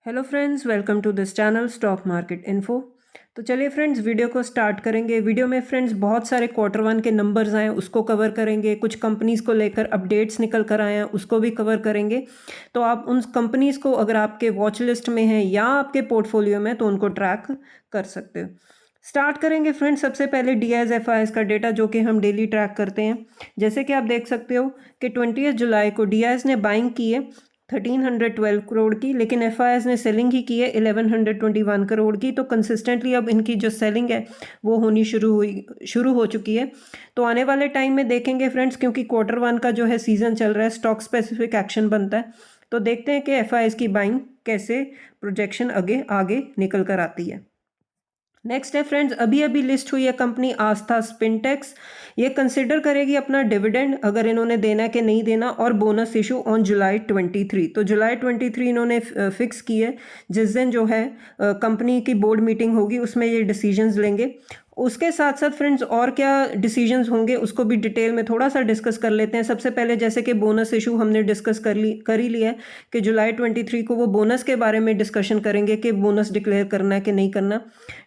Hello friends, welcome to this channel stock market info. तो चलिए friends, video को start करेंगे। वीडियो में फ्रेंड्स बहुत सारे क्वार्टर वन के नंबर्स आए हैं, उसको कवर करेंगे। कुछ कंपनीज़ को लेकर अपडेट्स निकल कर आए हैं, उसको भी कवर करेंगे। तो आप उन कंपनीज़ को अगर आपके वॉच लिस्ट में है या आपके पोर्टफोलियो में, तो उनको ट्रैक कर सकते हो। स्टार्ट करेंगे फ्रेंड्स, सबसे पहले DIS का डेटा, जो कि हम डेली ट्रैक करते हैं। जैसे कि आप देख सकते हो कि 20 जुलाई को DIS ने बाइंग की है 1312 करोड़ की, लेकिन FIS ने सेलिंग ही की है 1121 करोड़ की। तो कंसिस्टेंटली अब इनकी जो सेलिंग है वो होनी शुरू हो चुकी है। तो आने वाले टाइम में देखेंगे फ्रेंड्स, क्योंकि क्वार्टर वन का जो है सीजन चल रहा है, स्टॉक स्पेसिफिक एक्शन बनता है। तो देखते हैं कि FIS की बाइंग कैसे प्रोजेक्शन आगे आगे निकल कर आती है। नेक्स्ट है फ्रेंड्स, अभी अभी लिस्ट हुई है कंपनी आस्था स्पिनटेक्स। ये कंसिडर करेगी अपना डिविडेंड, अगर इन्होंने देना है कि नहीं देना, और बोनस इशू ऑन जुलाई 23। तो जुलाई 23 इन्होंने फिक्स की है, जिस दिन जो है कंपनी की बोर्ड मीटिंग होगी, उसमें ये डिसीजंस लेंगे। उसके साथ साथ फ्रेंड्स और क्या डिसीजंस होंगे उसको भी डिटेल में थोड़ा सा डिस्कस कर लेते हैं। सबसे पहले जैसे कि बोनस इशू हमने डिस्कस कर ही लिया है कि जुलाई 23 को वो बोनस के बारे में डिस्कशन करेंगे कि बोनस डिक्लेयर करना है कि नहीं करना।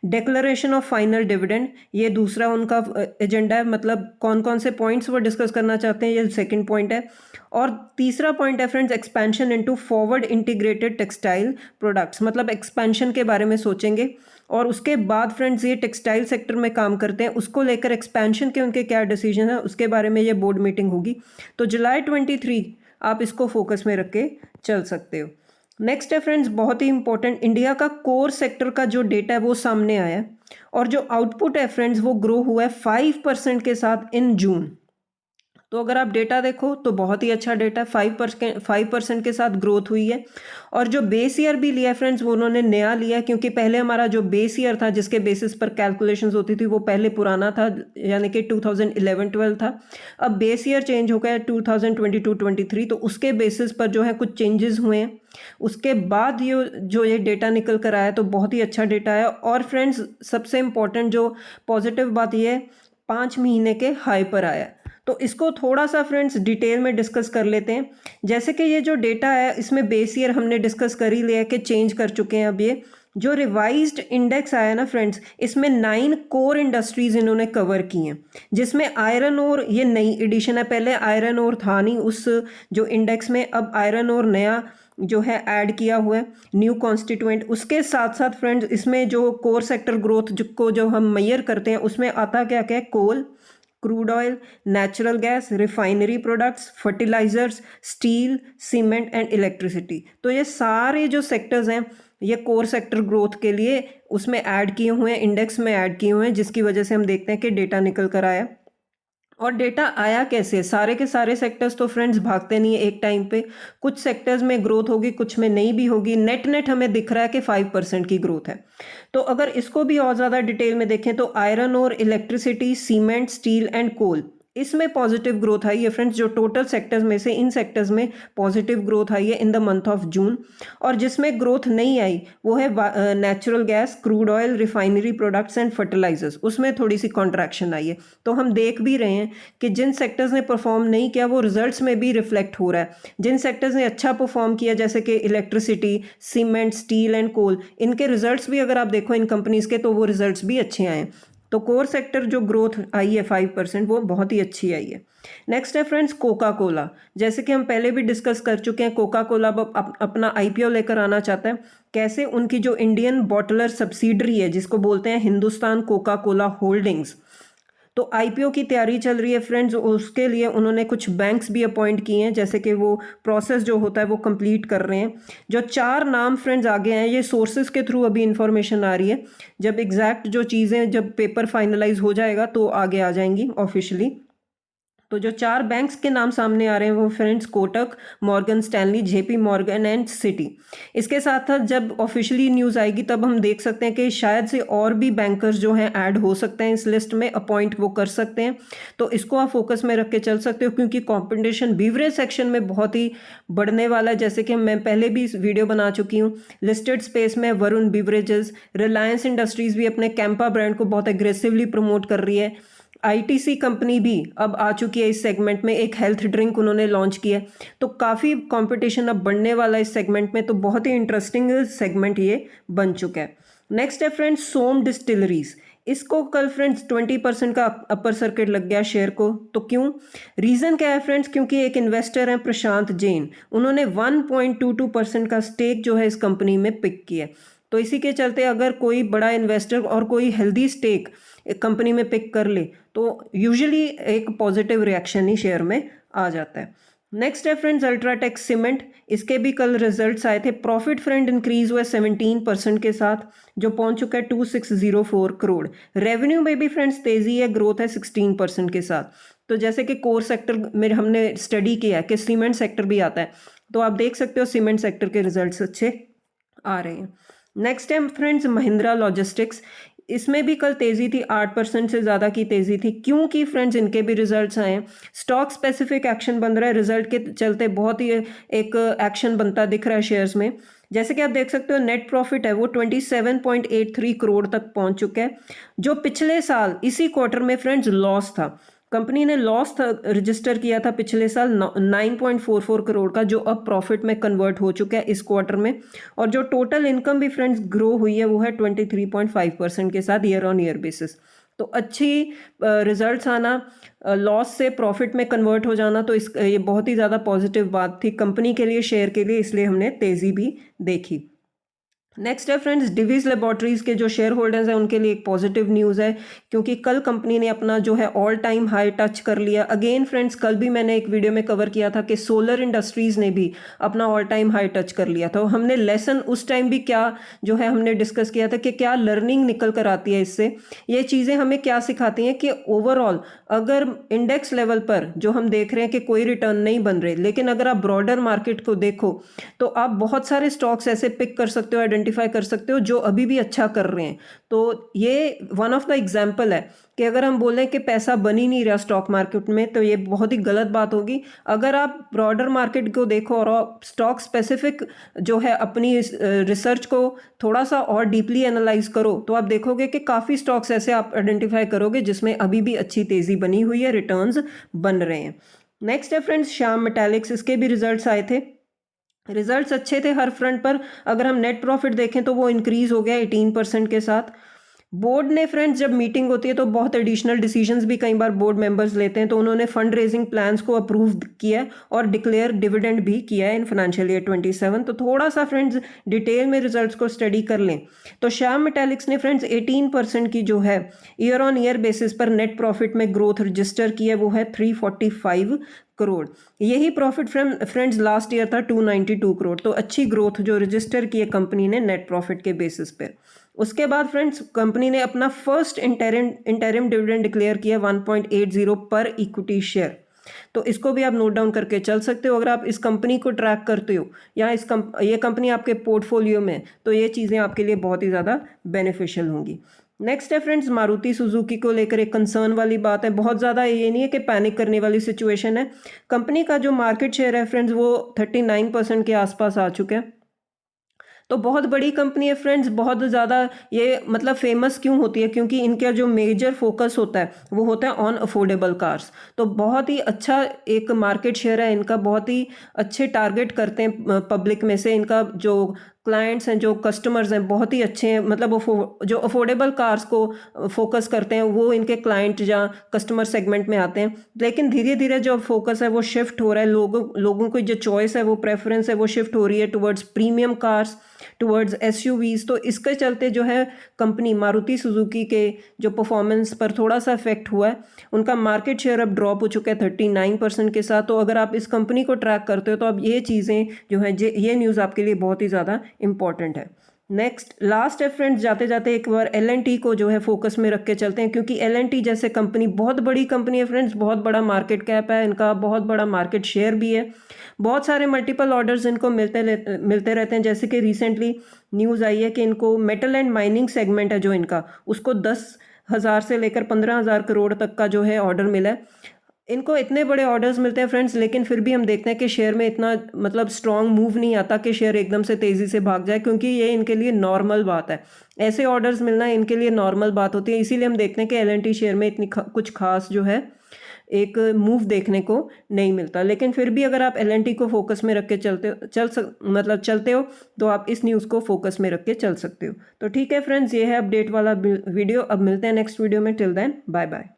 डिक्लेरेशन ऑफ फाइनल डिविडेंड, ये दूसरा उनका एजेंडा है, मतलब कौन कौन से पॉइंट्स वो डिस्कस करना चाहते हैं, ये सेकंड पॉइंट है। और तीसरा पॉइंट है friends, expansion into forward integrated textile products, मतलब एक्सपेंशन के बारे में सोचेंगे। और उसके बाद फ्रेंड्स, ये टेक्सटाइल सेक्टर में काम करते हैं, उसको लेकर एक्सपेंशन के उनके क्या डिसीजन है, उसके बारे में ये बोर्ड मीटिंग होगी। तो जुलाई 23 आप इसको फोकस में रख के चल सकते हो। नेक्स्ट है फ्रेंड्स, बहुत ही इंपॉर्टेंट, इंडिया का कोर सेक्टर का जो डेटा है वो सामने आया है, और जो आउटपुट है फ्रेंड्स वो ग्रो हुआ है 5% के साथ इन जून। तो अगर आप डेटा देखो तो बहुत ही अच्छा डेटा है, 5% के साथ ग्रोथ हुई है। और जो बेस ईयर भी लिया है फ्रेंड्स, वो उन्होंने नया लिया है, क्योंकि पहले हमारा जो बेस ईयर था जिसके बेसिस पर कैलकुलेशंस होती थी वो पहले पुराना था, यानी कि 2011-12 था। अब बेस ईयर चेंज हो गया 2022-23, तो उसके बेसिस पर जो है कुछ चेंजेस हुए हैं। उसके बाद ये डेटा निकल कर आया, तो बहुत ही अच्छा डेटा है। और फ्रेंड्स सबसे इम्पोर्टेंट जो पॉजिटिव बात ये है, 5 महीने के हाई पर आया। तो इसको थोड़ा सा फ्रेंड्स डिटेल में डिस्कस कर लेते हैं। जैसे कि ये जो डेटा है, इसमें बेस ईयर हमने डिस्कस कर ही लिया है कि चेंज कर चुके हैं। अब ये जो रिवाइज्ड इंडेक्स आया ना फ्रेंड्स, इसमें 9 कोर इंडस्ट्रीज इन्होंने कवर की हैं, जिसमें आयरन ओर ये नई एडिशन है। पहले आयरन ओर था नहीं उस जो इंडेक्स में, अब आयरन ओर नया जो है ऐड किया हुआ है, न्यू कॉन्स्टिट्यूएंट। उसके साथ साथ फ्रेंड्स इसमें जो कोर सेक्टर ग्रोथ को जो हम मेजर करते हैं, उसमें आता क्या क्या है, coal, crude oil, natural gas, refinery products, fertilizers, steel, cement and electricity. तो ये सारे जो सेक्टर्स हैं ये कोर सेक्टर ग्रोथ के लिए उसमें ऐड किए हुए हैं, इंडेक्स में ऐड किए हुए हैं, जिसकी वजह से हम देखते हैं कि डेटा निकल कर आया। और डेटा आया कैसे, सारे के सारे सेक्टर्स तो फ्रेंड्स भागते नहीं है एक टाइम पे, कुछ सेक्टर्स में ग्रोथ होगी, कुछ में नहीं भी होगी। नेट नेट हमें दिख रहा है कि 5% की ग्रोथ है। तो अगर इसको भी और ज़्यादा डिटेल में देखें तो आयरन और electricity, cement, steel and coal, इसमें पॉजिटिव ग्रोथ आई है फ्रेंड्स। जो टोटल सेक्टर्स में से इन सेक्टर्स में पॉजिटिव ग्रोथ आई है in the month of June. और जिसमें ग्रोथ नहीं आई वो है natural gas, crude oil, refinery products and fertilizers, उसमें थोड़ी सी कॉन्ट्रैक्शन आई है। तो हम देख भी रहे हैं कि जिन सेक्टर्स ने परफॉर्म नहीं किया वो रिजल्ट्स में भी रिफ्लेक्ट हो रहा है। जिन सेक्टर्स ने अच्छा परफॉर्म किया, जैसे कि electricity, cement, steel and coal, इनके रिजल्ट्स भी अगर आप देखो इन कंपनीज के, तो वो रिजल्ट्स भी अच्छे आए हैं। तो कोर सेक्टर जो ग्रोथ आई है 5%, वो बहुत ही अच्छी आई है। नेक्स्ट है फ्रेंड्स कोका कोला। जैसे कि हम पहले भी डिस्कस कर चुके हैं, कोका कोला अपना IPO लेकर आना चाहता है। कैसे, उनकी जो इंडियन बॉटलर सब्सिडरी है जिसको बोलते हैं हिंदुस्तान कोका कोला होल्डिंग्स, तो IPO की तैयारी चल रही है फ्रेंड्स। उसके लिए उन्होंने कुछ बैंक्स भी अपॉइंट किए हैं, जैसे कि वो प्रोसेस जो होता है वो कंप्लीट कर रहे हैं। जो 4 नाम फ्रेंड्स आगे हैं, ये सोर्सेज के थ्रू अभी इंफॉर्मेशन आ रही है। जब एग्जैक्ट जो चीज़ें, जब पेपर फाइनलाइज हो जाएगा तो आगे आ जाएंगी ऑफिशियली। तो जो 4 बैंक्स के नाम सामने आ रहे हैं वो friends Kotak, Morgan Stanley, JP Morgan and city. इसके साथ साथ जब ऑफिशियली न्यूज़ आएगी तब हम देख सकते हैं कि शायद से और भी बैंकर्स जो हैं ऐड हो सकते हैं इस लिस्ट में, अपॉइंट वो कर सकते हैं। तो इसको आप फोकस में रख के चल सकते हो, क्योंकि कॉम्पिटिशन बीवरेज सेक्शन में बहुत ही बढ़ने वाला है। जैसे कि मैं पहले भी वीडियो बना चुकी हूँ, लिस्टेड स्पेस में वरुण बीवरेजेस, रिलायंस इंडस्ट्रीज़ भी अपने कैंपा ब्रांड को बहुत एग्रेसिवली प्रमोट कर रही है। आईटीसी कंपनी भी अब आ चुकी है इस सेगमेंट में, एक हेल्थ ड्रिंक उन्होंने लॉन्च किया है। तो काफ़ी कंपटीशन अब बढ़ने वाला है इस सेगमेंट में, तो बहुत ही इंटरेस्टिंग सेगमेंट ये बन चुका है। नेक्स्ट है फ्रेंड्स सोम डिस्टिलरीज। इसको कल फ्रेंड्स 20% का अपर सर्किट लग गया शेयर को। तो क्यों, रीज़न क्या है फ्रेंड्स, क्योंकि एक इन्वेस्टर हैं प्रशांत जैन, उन्होंने 1.22% का स्टेक जो है इस कंपनी में पिक किया। तो इसी के चलते अगर कोई बड़ा इन्वेस्टर और कोई हेल्दी स्टेक एक कंपनी में पिक कर ले तो यूजुअली एक पॉजिटिव रिएक्शन ही शेयर में आ जाता है। नेक्स्ट है फ्रेंड्स अल्ट्राटेक सीमेंट। इसके भी कल रिजल्ट्स आए थे। प्रॉफिट फ्रेंड इंक्रीज हुआ 17% के साथ, जो पहुंच चुका है 2604 करोड़। रेवेन्यू में भी फ्रेंड्स तेजी है, ग्रोथ है 16% के साथ। तो जैसे कि कोर सेक्टर में हमने स्टडी किया कि सीमेंट सेक्टर भी आता है, तो आप देख सकते हो सीमेंट सेक्टर के रिजल्ट्स अच्छे आ रहे हैं। नेक्स्ट है फ्रेंड्स महिंद्रा लॉजिस्टिक्स। इसमें भी कल तेज़ी थी, 8% से ज़्यादा की तेज़ी थी, क्योंकि फ्रेंड्स इनके भी रिजल्ट्स आए हैं। स्टॉक स्पेसिफिक एक्शन बन रहा है, रिजल्ट के चलते बहुत ही एक एक्शन बनता दिख रहा है शेयर्स में। जैसे कि आप देख सकते हो नेट प्रॉफिट है वो 27.83 करोड़ तक पहुंच चुका है, जो पिछले साल इसी क्वार्टर में फ्रेंड्स लॉस था। कंपनी ने लॉस रजिस्टर किया था पिछले साल 9.44 करोड़ का, जो अब प्रॉफिट में कन्वर्ट हो चुका है इस क्वार्टर में। और जो टोटल इनकम भी फ्रेंड्स ग्रो हुई है वो है 23.5% के साथ ईयर ऑन ईयर बेसिस। तो अच्छी रिजल्ट्स आना, लॉस से प्रॉफिट में कन्वर्ट हो जाना, तो ये बहुत ही ज़्यादा पॉजिटिव बात थी कंपनी के लिए, शेयर के लिए, इसलिए हमने तेज़ी भी देखी। नेक्स्ट है फ्रेंड्स डिवीज लेबोरेटरीज के जो शेयर होल्डर्स हैं उनके लिए एक पॉजिटिव न्यूज़ है, क्योंकि कल कंपनी ने अपना जो है ऑल टाइम हाई टच कर लिया। अगेन फ्रेंड्स कल भी मैंने एक वीडियो में कवर किया था कि सोलर इंडस्ट्रीज़ ने भी अपना ऑल टाइम हाई टच कर लिया था। हमने लेसन उस टाइम भी क्या जो है हमने डिस्कस किया था कि क्या लर्निंग निकल कर आती है इससे, ये चीज़ें हमें क्या सिखाती हैं कि ओवरऑल अगर इंडेक्स लेवल पर जो हम देख रहे हैं कि कोई रिटर्न नहीं बन रहे, लेकिन अगर आप ब्रॉडर मार्केट को देखो तो आप बहुत सारे स्टॉक्स ऐसे पिक कर सकते हो, आइडेंटिफाई कर सकते हो जो अभी भी अच्छा कर रहे हैं। तो ये वन ऑफ द एग्जाम्पल है कि अगर हम बोलें कि पैसा बन ही नहीं रहा स्टॉक मार्केट में तो ये बहुत ही गलत बात होगी। अगर आप ब्रॉडर मार्केट को देखो और स्टॉक स्पेसिफिक जो है अपनी रिसर्च को थोड़ा सा और डीपली एनालाइज करो तो आप देखोगे कि काफ़ी स्टॉक्स ऐसे आप आइडेंटिफाई करोगे जिसमें अभी भी अच्छी तेज़ी बनी हुई है, रिटर्न्स बन रहे हैं। नेक्स्ट है फ्रेंड्स श्याम मेटालिक्स। इसके भी रिजल्ट्स आए थे, रिजल्ट्स अच्छे थे हर फ्रंट पर। अगर हम नेट प्रॉफिट देखें तो वो इंक्रीज हो गया 18% के साथ। बोर्ड ने फ्रेंड्स जब मीटिंग होती है तो बहुत एडिशनल डिसीजंस भी कई बार बोर्ड मेंबर्स लेते हैं, तो उन्होंने फंड रेजिंग प्लान्स को अप्रूव किया और डिक्लेयर डिविडेंड भी किया है इन फाइनेंशियल ईयर 27। तो थोड़ा सा फ्रेंड्स डिटेल में रिजल्ट्स को स्टडी कर लें तो श्याम मेटालिक्स ने फ्रेंड्स 18% की जो है ईयर ऑन ईयर बेसिस पर नेट प्रॉफिट में ग्रोथ रजिस्टर की है, वो है 345 करोड़। यही प्रॉफिट फ्रेंड्स लास्ट ईयर था 292 करोड़। तो अच्छी ग्रोथ जो रजिस्टर की है कंपनी ने नेट प्रॉफिट के बेसिस पर। उसके बाद फ्रेंड्स कंपनी ने अपना फर्स्ट इंटरिम डिविडेंड डिक्लेयर किया 1.80 पर इक्विटी शेयर। तो इसको भी आप नोट डाउन करके चल सकते हो अगर आप इस कंपनी को ट्रैक करते हो या ये कंपनी आपके पोर्टफोलियो में, तो ये चीज़ें आपके लिए बहुत ही ज़्यादा बेनिफिशियल होंगी। नेक्स्ट है फ्रेंड्स मारुति सुजुकी को लेकर एक कंसर्न वाली बात है। बहुत ज़्यादा ये नहीं है कि पैनिक करने वाली सिचुएशन है। कंपनी का जो मार्केट शेयर है फ्रेंड्स वो 39% के आसपास आ चुका है। तो बहुत बड़ी कंपनी है फ्रेंड्स, बहुत ज़्यादा ये मतलब फेमस क्यों होती है, क्योंकि इनका जो मेजर फोकस होता है वो होता है ऑन अफोर्डेबल कार्स। तो बहुत ही अच्छा एक मार्केट शेयर है इनका, बहुत ही अच्छे टारगेट करते हैं पब्लिक में से। इनका जो क्लाइंट्स हैं, जो कस्टमर्स हैं, बहुत ही अच्छे हैं। मतलब जो अफोर्डेबल कार्स को फोकस करते हैं वो इनके क्लाइंट या कस्टमर सेगमेंट में आते हैं। लेकिन धीरे धीरे जो फोकस है वो शिफ्ट हो रहा है, लोगों की जो चॉइस है वो प्रेफरेंस है वो शिफ्ट हो रही है towards premium cars, towards SUVs. तो इसके चलते जो है कंपनी मारुति सुजुकी के जो परफॉर्मेंस पर थोड़ा सा इफेक्ट हुआ है। उनका मार्केट शेयर अब ड्रॉप हो चुका है 39% के साथ। तो अगर आप इस कंपनी को ट्रैक करते हो तो अब ये चीज़ें जो है ये न्यूज़ आपके लिए बहुत ही ज़्यादा इंपॉर्टेंट है। नेक्स्ट लास्ट है फ्रेंड्स, जाते जाते एक बार L&T को जो है फोकस में रख के चलते हैं, क्योंकि L&T जैसे कंपनी बहुत बड़ी कंपनी है फ्रेंड्स, बहुत बड़ा मार्केट कैप है इनका, बहुत बड़ा मार्केट शेयर भी है, बहुत सारे मल्टीपल ऑर्डर्स इनको मिलते रहते हैं। जैसे कि रिसेंटली न्यूज़ आई है कि इनको मेटल एंड माइनिंग सेगमेंट है जो इनका, उसको 10,000 से लेकर 15,000 करोड़ तक का जो है ऑर्डर मिला है। इनको इतने बड़े ऑर्डर्स मिलते हैं फ्रेंड्स, लेकिन फिर भी हम देखते हैं कि शेयर में इतना मतलब स्ट्रॉन्ग मूव नहीं आता कि शेयर एकदम से तेज़ी से भाग जाए, क्योंकि ये इनके लिए नॉर्मल बात है। ऐसे ऑर्डर्स मिलना इनके लिए नॉर्मल बात होती है, इसीलिए हम देखते हैं कि एल&टी शेयर में इतनी कुछ खास जो है एक मूव देखने को नहीं मिलता। लेकिन फिर भी अगर आप एल&टी को फोकस में रख के चलते हो तो आप इस न्यूज़ को फोकस में रख के चल सकते हो। तो ठीक है फ्रेंड्स, ये है अपडेट वाला वीडियो। अब मिलते हैं नेक्स्ट वीडियो में। Till then bye bye.